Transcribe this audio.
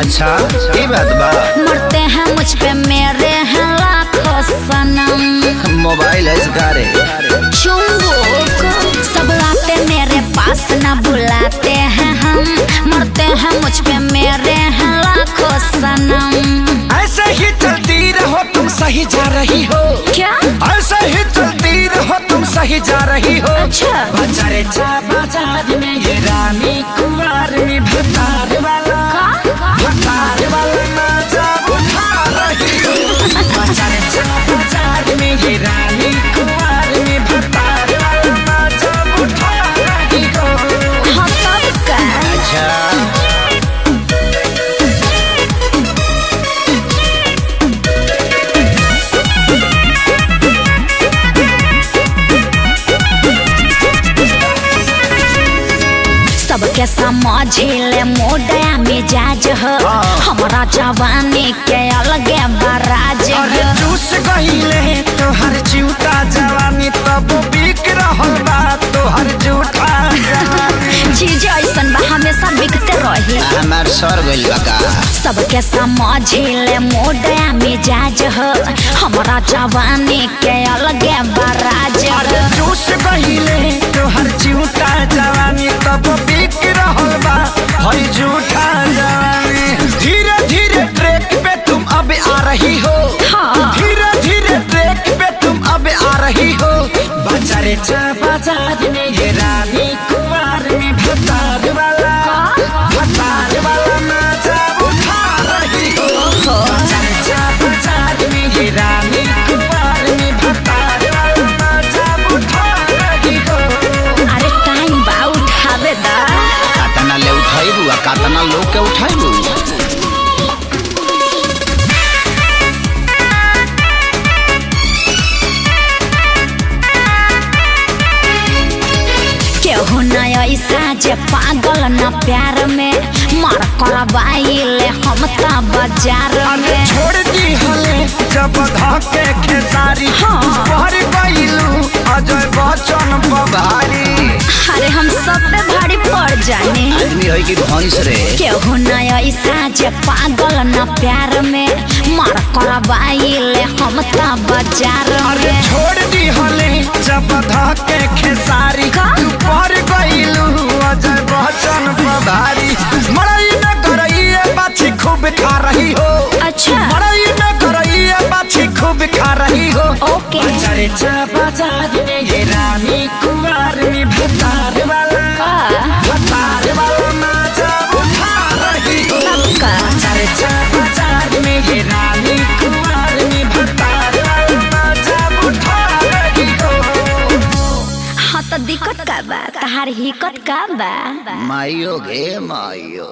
अच्छा ये बात बा। मरते हैं मुझ पे मेरे हैं लाखों सनम। मोबाइल है सारे चुंबक सब आते मेरे पास ना बुलाते हैं हम। मरते हैं मुझ पे मेरे हैं लाखों सनम। ऐसे ही चलती रहो तुम सही जा रही हो। क्या ऐसे ही चलती रहो तुम सही जा रही हो। अच्छा बाजारे चा बाजार में ये रानी कुमार में भतार वाला मजा उठा रही हो। बाजारे चा बाजार में ये रानी कुमार में भतार वाला मजा उठा रही हो। हाँ तब का अच्छा सबके समझिले मोडया मिजाज हो। हमारा जवानी के अलग बराज अरे हो। चूस गईले तो हर जूता जवानी तब बिक रहल बा तो हर जूठा जवानी। चीज ऐसन बा हमेशा बिकते रही। हमार सर गइल बा का। सबके समझिले मोडया मिजाज हो। हमारा जवानी के अलग बराज अरे हो। चूस गईले तो हर जूता जवानी तब बिक रहल बा हर जूठा जवानी। धीरे धीरे ट्रैक पे तुम अब आ रही हो। हाँ। धीरे धीरे ट्रैक पे तुम अब आ रही हो। बाजारे चा बाजार में ये रानी कुमार में भतार वाला मजा उठा रही हो। बाजारे चा बाजार में ये रानी कुमार में भतार वाला मजा उठा रही हो। अरे टाइम बा उठावे दा। कातना ले उठाइबू आ कातना लोग के उठाइबू। केहू न ऐसा जे पागल न प्यार में मार करवाइले हम ता बाजार में। छोड़ दी हले जब धके खेसारी। हाँ। भर गइलू अजय बच्चन बभारी। अरे हम सब पे भारी पड़ जाने। आदमी है कि भैंस रे। केहू न ऐसा जे पागल न प्यार में मार करवाइले हम ता बाजार अरे में। छोड़ दी हले जब धके खेसारी। का? भर गइलू अजय बच्चन बभारी। मरई न करइए बाछी खूब खा रही हो। अच्छा मरई न करइए बाछी खूब खा रही हो। ओके बाजारे चा बाजार में ये रानी कुमार में भतार वाला मजा उठा रही हो। सबका बाजारे चा बाजार में ये रानी कुमार में भतार वाला मजा उठा रही हो। हाँ तो दिक्कत का बा तहार हिक्कत का बा। माइयो गे माइयो।